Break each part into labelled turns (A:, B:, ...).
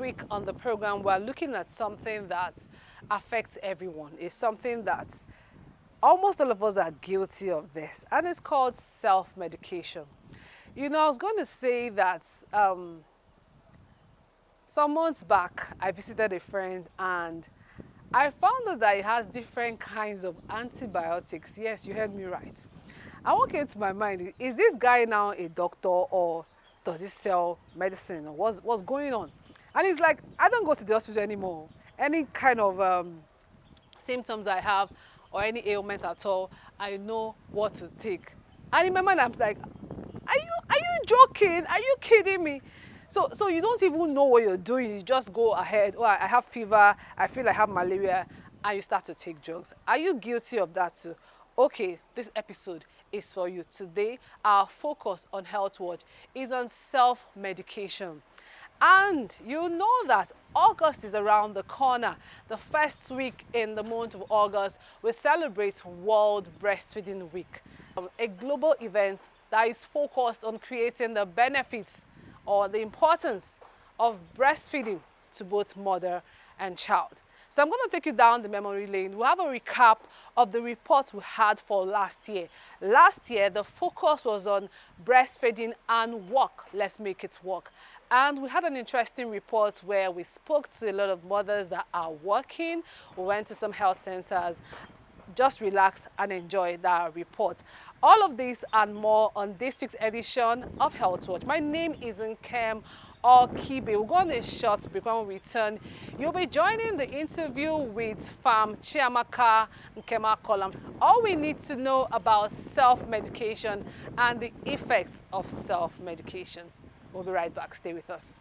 A: week on the program, we're looking at something that affects everyone. It's something that almost all of us are guilty of this, and it's called self-medication. I was going to say that some months back, I visited a friend and I found out that it has different kinds of antibiotics. Yes, you heard me right. And what came to my mind is this guy now a doctor, or does he sell medicine, or what's going on? And he's like, I don't go to the hospital anymore. Any kind of symptoms I have or any ailment at all, I know what to take. And in my mind, I'm like, are you joking? Are you kidding me? So you don't even know what you're doing. You just go ahead. Oh, I have fever. I feel I have malaria, and you start to take drugs. Are you guilty of that too? Okay, this episode is for you. Today, our focus on Health Watch is on self-medication. And you know that August is around the corner. The first week in the month of August, we celebrate World Breastfeeding Week, a global event that is focused on creating the benefits or the importance of breastfeeding to both mother and child. So I'm going to take you down the memory lane. We'll have a recap of the report we had for last year. Last year, the focus was on breastfeeding and work. Let's make it work. And we had an interesting report where we spoke to a lot of mothers that are working. We went to some health centers. Just relax and enjoy that report. All of this and more on this week's edition of Health Watch. My name is Nkem or Kibe. We'll go on a short break. When we return, you'll be joining the interview with Pharm.Chiamaka Nkemakolam. All we need to know about self-medication and the effects of self-medication. We'll be right back. Stay with us.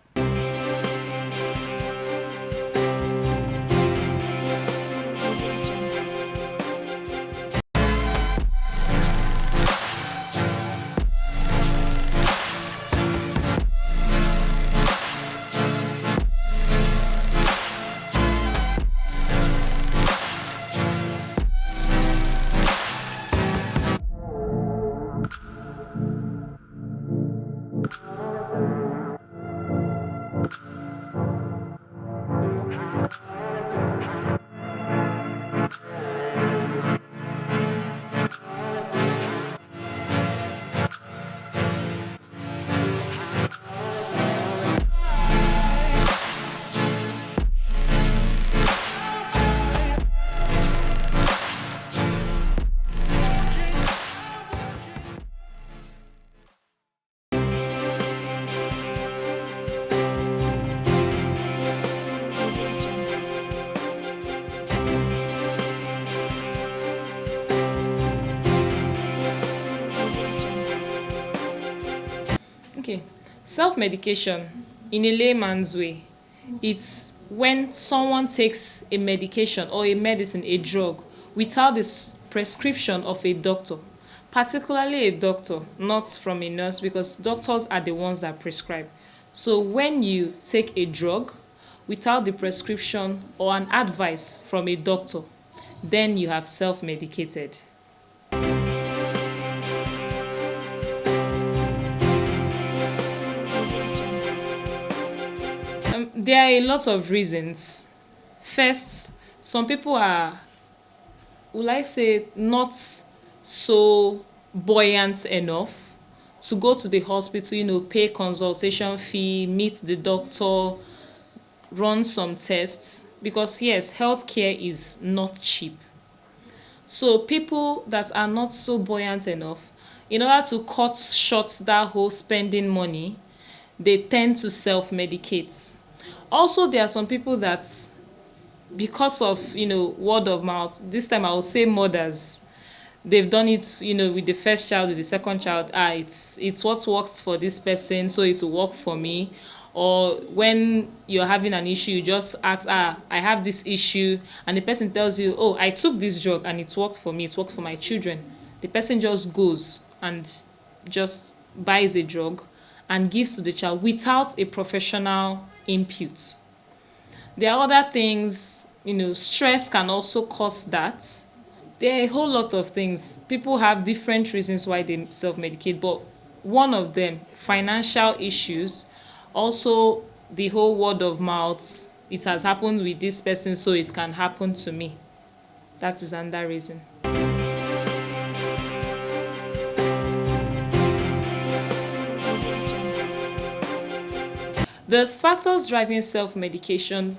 B: Okay, self-medication, in a layman's way, it's when someone takes a medication or a medicine, a drug, without the prescription of a doctor, particularly a doctor, not from a nurse, because doctors are the ones that prescribe. So when you take a drug without the prescription or an advice from a doctor, then you have self-medicated. There are a lot of reasons. First, some people are, will I say, not so buoyant enough to go to the hospital, pay consultation fee, meet the doctor, run some tests, because yes, healthcare is not cheap. So people that are not so buoyant enough, in order to cut short that whole spending money, they tend to self-medicate. Also, there are some people that, because of, word of mouth, this time I will say mothers, they've done it, with the first child, with the second child. It's what works for this person, so it will work for me. Or when you're having an issue, you just ask, I have this issue, and the person tells you, oh, I took this drug and it worked for me, it worked for my children. The person just goes and just buys a drug and gives to the child without a professional input. There are other things, stress can also cause that. There are a whole lot of things. People have different reasons why they self-medicate, but one of them, financial issues, also the whole word of mouth, it has happened with this person, so it can happen to me. That is another reason. The factors driving self-medication,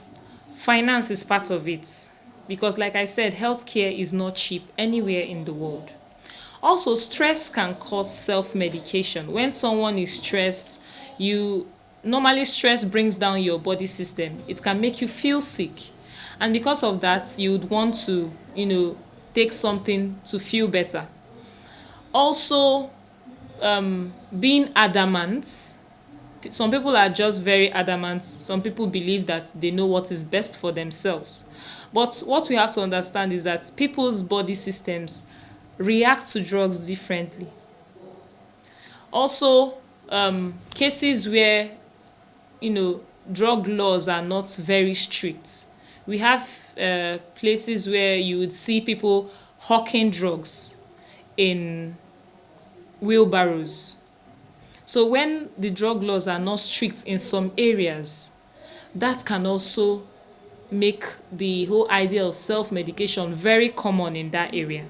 B: finance is part of it. Because, like I said, healthcare is not cheap anywhere in the world. Also, stress can cause self-medication. When someone is stressed, you normally stress brings down your body system. It can make you feel sick. And because of that, you would want to, take something to feel better. Also, being adamant. Some people are just very adamant. Some people believe that they know what is best for themselves. But what we have to understand is that people's body systems react to drugs differently. Also, cases where drug laws are not very strict. We have places where you would see people hawking drugs in wheelbarrows. So when the drug laws are not strict in some areas, that can also make the whole idea of self-medication very common in that area.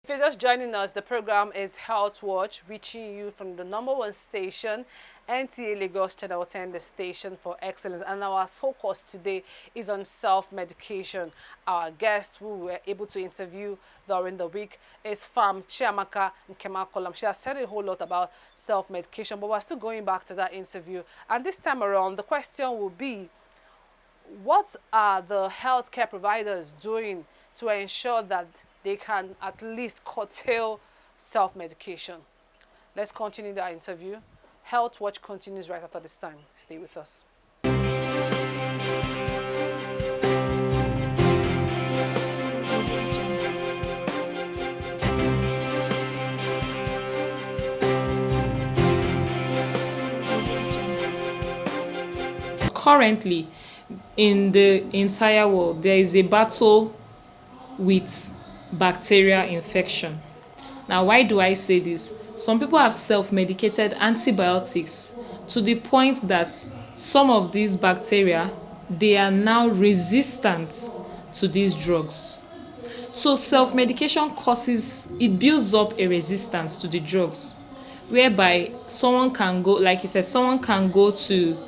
A: If you're just joining us, the program is Health Watch, reaching you from the number one station, NTA Lagos Channel 10, the station for excellence. And our focus today is on self-medication. Our guest who we were able to interview during the week is Pharm.Chiamaka Nkemakolam. She has said a whole lot about self-medication, but we're still going back to that interview. And this time around, the question will be, what are the healthcare providers doing to ensure that they can at least curtail self-medication? Let's continue that interview. Health Watch continues right after this time. Stay with us.
B: Currently, in the entire world, there is a battle with bacterial infection. Now, why do I say this? Some people have self-medicated antibiotics to the point that some of these bacteria, they are now resistant to these drugs. So self-medication it builds up a resistance to the drugs, whereby someone can go, like you said, someone can go to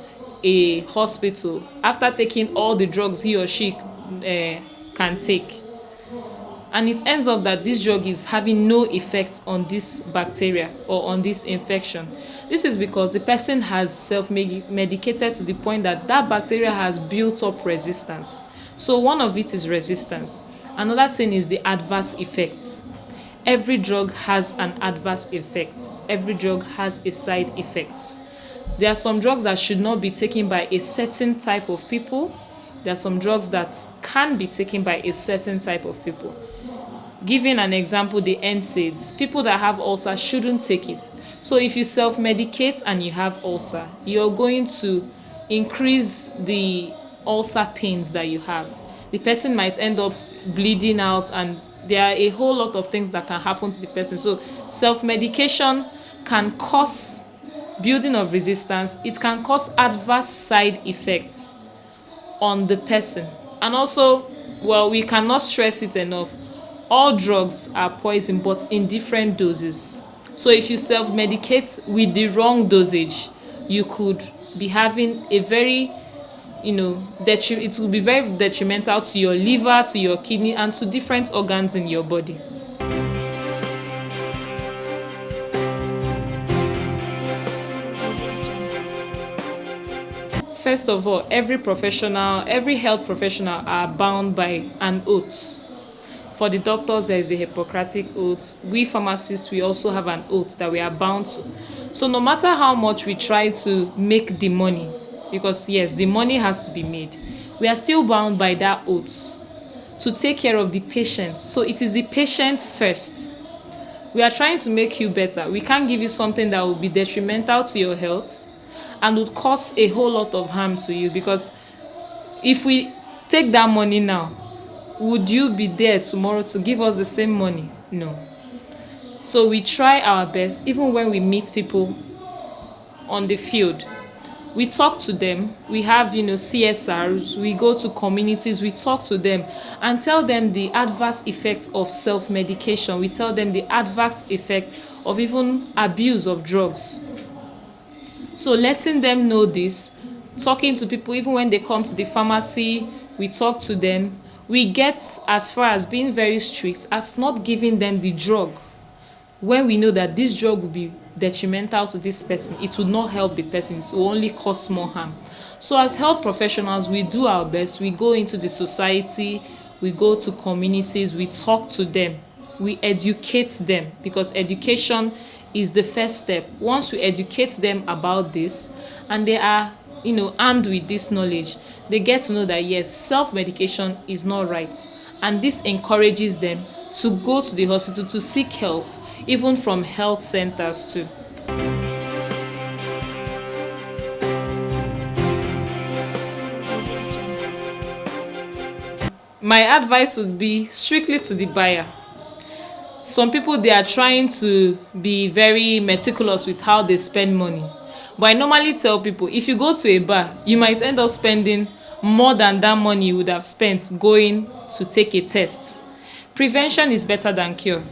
B: a hospital after taking all the drugs he or she can take, and it ends up that this drug is having no effect on this bacteria or on this infection. This is because the person has self-medicated to the point that that bacteria has built up resistance. So one of it is resistance. Another thing is the adverse effects. Every drug has an adverse effect. Every drug has a side effect. There are some drugs that should not be taken by a certain type of people. There are some drugs that can be taken by a certain type of people. Giving an example, the NSAIDs, people that have ulcer shouldn't take it. So if you self-medicate and you have ulcer, you're going to increase the ulcer pains that you have. The person might end up bleeding out, and there are a whole lot of things that can happen to the person. So self-medication can cause building of resistance. It can cause adverse side effects on the person. And also, well, we cannot stress it enough, all drugs are poison, but in different doses. So if you self-medicate with the wrong dosage, you could be having a very it will be very detrimental to your liver, to your kidney, and to different organs in your body. First of all, every health professional are bound by an oath. For the doctors, there is a Hippocratic oath. We pharmacists, we also have an oath that we are bound to. So no matter how much we try to make the money, because yes, the money has to be made, we are still bound by that oath to take care of the patient. So it is the patient first. We are trying to make you better. We can't give you something that will be detrimental to your health and would cause a whole lot of harm to you, because if we take that money now, would you be there tomorrow to give us the same money? No. So we try our best. Even when we meet people on the field, we talk to them. We have CSRs, we go to communities, we talk to them and tell them the adverse effects of self-medication. We tell them the adverse effects of even abuse of drugs. So letting them know this, talking to people even when they come to the pharmacy, we talk to them. We get as far as being very strict as not giving them the drug when we know that this drug will be detrimental to this person. It will not help the person. It will only cause more harm. So as health professionals, we do our best. We go into the society, we go to communities, we talk to them, we educate them, because education is the first step. Once we educate them about this and they are armed with this knowledge, they get to know that yes, self-medication is not right, and this encourages them to go to the hospital to seek help, even from health centers too. My advice would be strictly to the buyer. Some people, they are trying to be very meticulous with how they spend money. But I normally tell people, if you go to a bar, you might end up spending more than that money you would have spent going to take a test. Prevention is better than cure.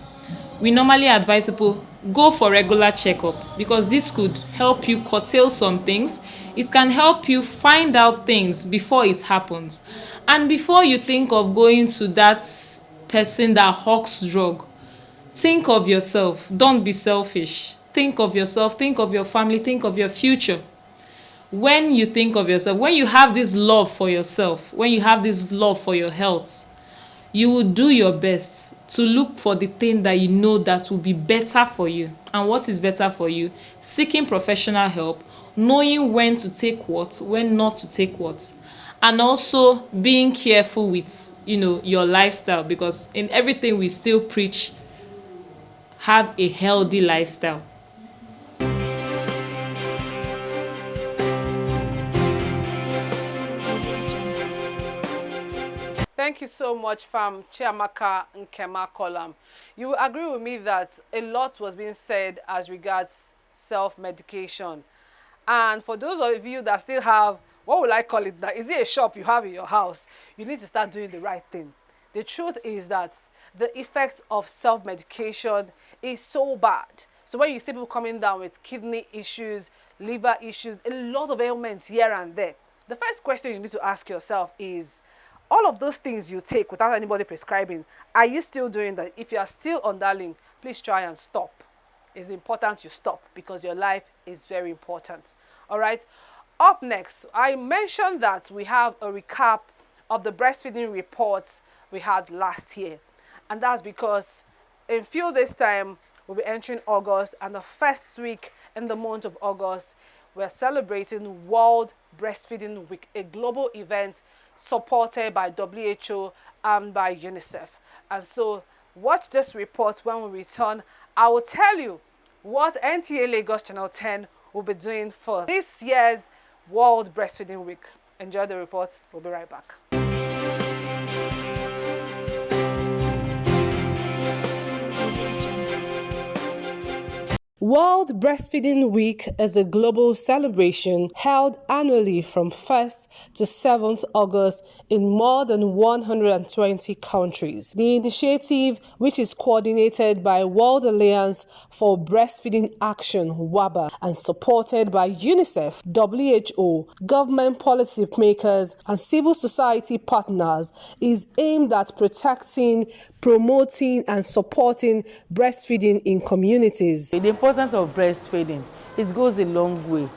B: We normally advise people, go for regular checkup, because this could help you curtail some things. It can help you find out things before it happens. And before you think of going to that person that hawks drug, think of yourself. Don't be selfish. Think of yourself, think of your family, think of your future. When you think of yourself, when you have this love for yourself, when you have this love for your health, you will do your best to look for the thing that you know that will be better for you. And what is better for you? Seeking professional help, knowing when to take what, when not to take what. And also being careful with, your lifestyle, because in everything we still preach, have a healthy lifestyle.
A: Thank you so much, Pharm.Chiamaka Nkemakolam. You will agree with me that a lot was being said as regards self-medication. And for those of you that still have, what will I call it now? Is it a shop you have in your house? You need to start doing the right thing. The truth is that the effect of self-medication is so bad. So when you see people coming down with kidney issues, liver issues, a lot of ailments here and there, the first question you need to ask yourself is, all of those things you take without anybody prescribing, are you still doing that? If you are still on that link, please try and stop. It's important you stop, because your life is very important. All right. Up next, I mentioned that we have a recap of the breastfeeding reports we had last year. And that's because in few days' time, we'll be entering August, and the first week in the month of August, we're celebrating World Breastfeeding Week, a global event supported by WHO and by UNICEF. And so watch this report when we return. I will tell you what NTA Lagos Channel 10 will be doing for this year's World Breastfeeding Week. Enjoy the report. We'll be right back. World Breastfeeding Week is a global celebration held annually from 1st to 7th August in more than 120 countries. The initiative, which is coordinated by World Alliance for Breastfeeding Action (WABA) and supported by UNICEF, WHO, government policy makers, and civil society partners, is aimed at protecting, promoting, and supporting breastfeeding in communities.
C: The importance of breastfeeding, it goes a long way.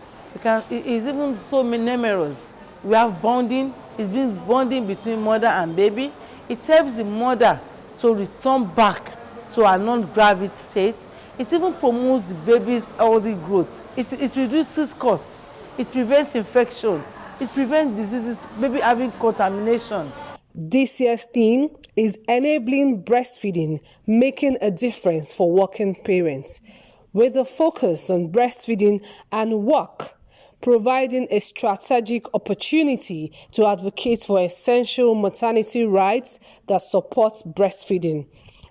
C: It's even so numerous. We have bonding, it's been bonding between mother and baby. It helps the mother to return back to a non-gravid state. It even promotes the baby's healthy growth. It reduces costs. It prevents infection. It prevents diseases, baby having contamination.
A: This year's theme is enabling breastfeeding, making a difference for working parents, with a focus on breastfeeding and work, providing a strategic opportunity to advocate for essential maternity rights that support breastfeeding.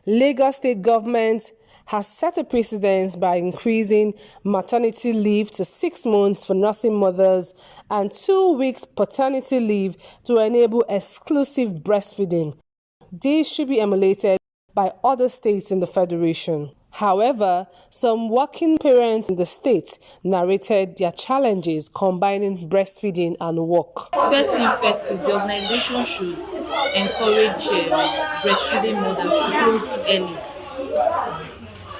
A: Lagos State Government has set a precedent by increasing maternity leave to 6 months for nursing mothers and 2 weeks paternity leave to enable exclusive breastfeeding. These should be emulated by other states in the Federation. However, some working parents in the state narrated their challenges combining breastfeeding and work.
D: First thing first is the organization should encourage breastfeeding mothers to close early.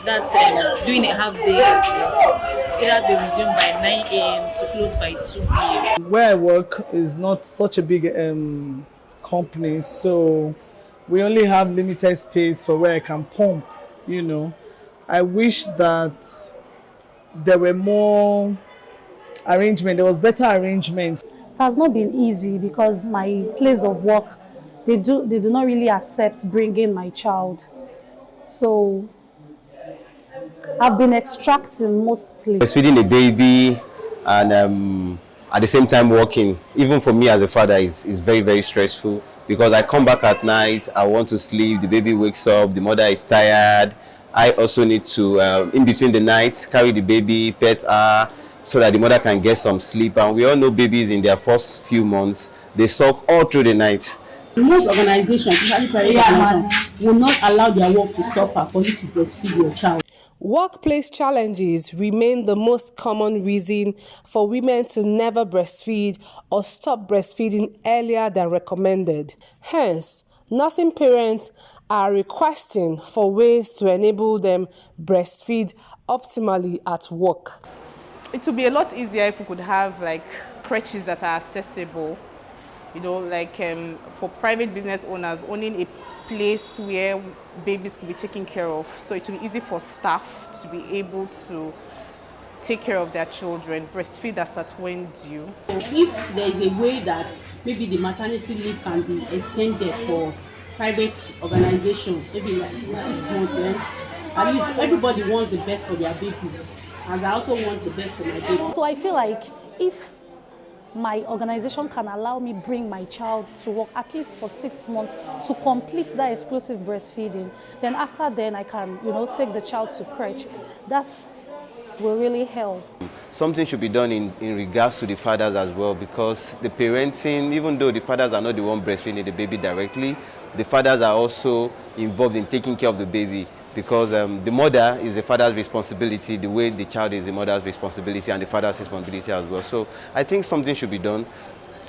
D: That's doing a half day. Either they resume by 9 a.m. to close by 2 p.m.
E: Where I work is not such a big company, so we only have limited space for where I can pump, I wish that there were more arrangement, there was better arrangement.
F: It has not been easy because my place of work, they do not really accept bringing my child. So I've been extracting mostly.
G: Breastfeeding a baby and at the same time working, even for me as a father, is very, very stressful because I come back at night, I want to sleep, the baby wakes up, the mother is tired. I also need to, in between the nights, carry the baby, pet her, so that the mother can get some sleep. And we all know babies in their first few months, they suck all through the night.
H: Most organizations, especially private organizations, will not allow their work to suffer for you to breastfeed your child.
A: Workplace challenges remain the most common reason for women to never breastfeed or stop breastfeeding earlier than recommended. Hence, nursing parents are requesting for ways to enable them breastfeed optimally at work.
I: It would be a lot easier if we could have crèches that are accessible, for private business owners, owning a place where babies could be taken care of. So it will be easy for staff to be able to take care of their children, breastfeed us at when due.
H: If there is a way that maybe the maternity leave can be extended for private organization, maybe for 6 months, at least everybody wants the best for their baby, and I also want the best for my baby.
F: So I feel like if my organization can allow me bring my child to work at least for 6 months to complete that exclusive breastfeeding, then after then I can, take the child to crèche. That will really help.
G: Something should be done in regards to the fathers as well, because the parenting, even though the fathers are not the one breastfeeding the baby directly, the fathers are also involved in taking care of the baby, because the mother is the father's responsibility the way the child is the mother's responsibility and the father's responsibility as well. So I think something should be done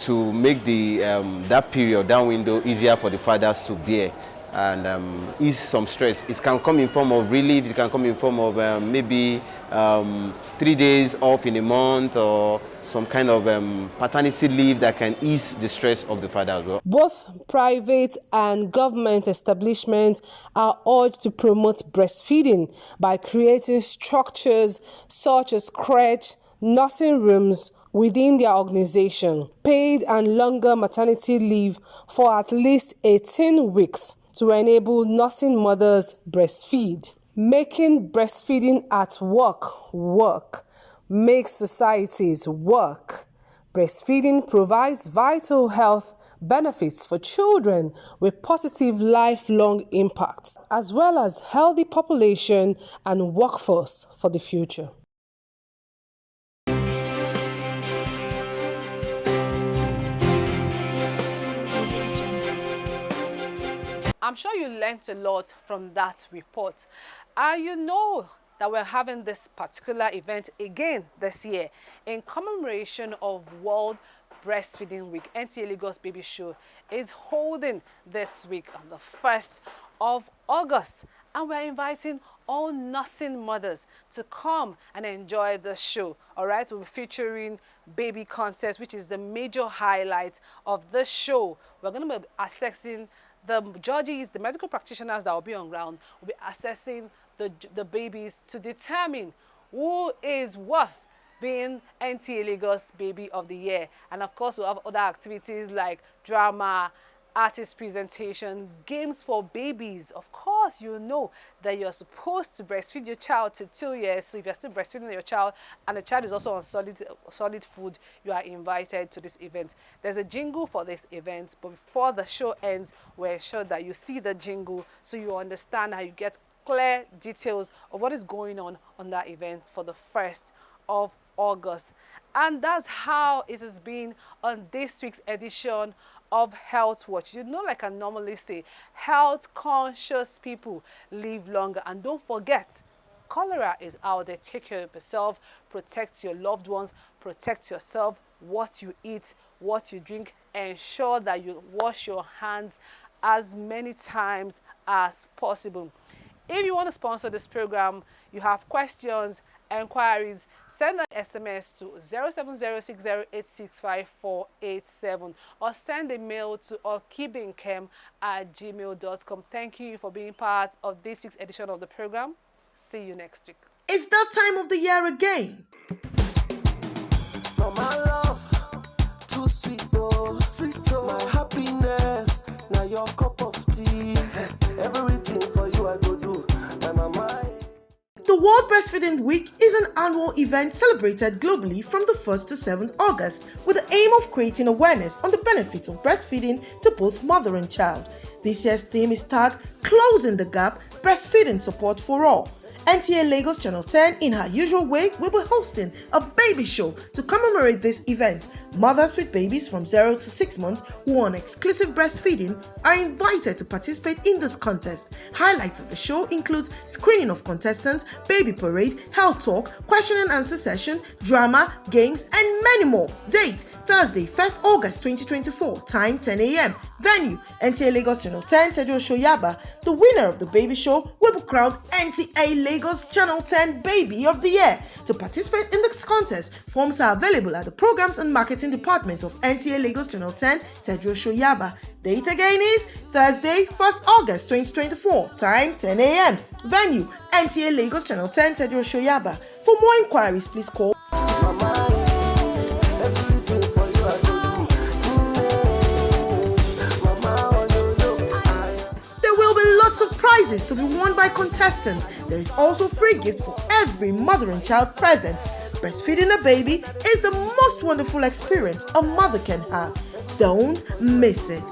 G: to make that period, that window, easier for the fathers to bear and ease some stress. It can come in form of relief, it can come in form of maybe 3 days off in a month, or some kind of paternity leave that can ease the stress of the father as well.
A: Both private and government establishments are urged to promote breastfeeding by creating structures such as crèche, nursing rooms within their organization, paid and longer maternity leave for at least 18 weeks to enable nursing mothers breastfeed. Making breastfeeding at work makes societies work. Breastfeeding provides vital health benefits for children with positive lifelong impacts, as well as healthy population and workforce for the future. I'm sure you learned a lot from that report. You know that we're having this particular event again this year in commemoration of World Breastfeeding Week. NTA Lagos Baby Show is holding this week on the 1st of August. And we're inviting all nursing mothers to come and enjoy the show. All right, we'll be featuring baby contest, which is the major highlight of the show. We're going to be assessing the judges, the medical practitioners that will be on ground, will be assessing the babies to determine who is worth being NTA Lagos Baby of the Year. And of course, we'll have other activities like drama, artist presentation, games for babies. Of course, you know that you're supposed to breastfeed your child till 2 years. So if you're still breastfeeding your child and the child is also on solid food, you are invited to this event. There's a jingle for this event, but before the show ends, we're sure that you see the jingle so you understand how you get clear details of what is going on that event for the 1st of August. And that's how it has been on this week's edition of Health Watch. You know, like I normally say, health conscious people live longer. And don't forget, cholera is out there. Take care of yourself, protect your loved ones, protect yourself, what you eat, what you drink. Ensure that you wash your hands as many times as possible. If you want to sponsor this program, you have questions, enquiries, send an SMS to 07060865487 or send a mail to okibinkem@gmail.com. Thank you for being part of this week's edition of the program. See you next week.
J: It's that time of the year again. Mama love, too sweet oh, my happiness, now your cup of tea, everything for you I go do, my mama. The World Breastfeeding Week is an annual event celebrated globally from the 1st to 7th August with the aim of creating awareness on the benefits of breastfeeding to both mother and child. This year's theme is tagged Closing the Gap, Breastfeeding Support for All. NTA Lagos Channel 10, in her usual way, will be hosting a baby show to commemorate this event. Mothers with babies from 0 to 6 months who are on exclusive breastfeeding are invited to participate in this contest. Highlights of the show include screening of contestants, baby parade, health talk, question and answer session, drama, games, and many more. Date, Thursday, 1st August 2024, time 10 a.m. Venue, NTA Lagos Channel 10, Yaba. The winner of the baby show will be crowned NTA Lagos Channel 10 Baby of the Year. To participate in this contest, forms are available at the Programs and Marketing Department of NTA Lagos Channel 10, Yaba. Date again is Thursday, 1st August 2024, time 10 a.m. Venue, NTA Lagos Channel 10, Yaba. For more inquiries, please call of prizes to be won by contestants. There is also free gift for every mother and child present. Breastfeeding a baby is the most wonderful experience a mother can have. Don't miss it.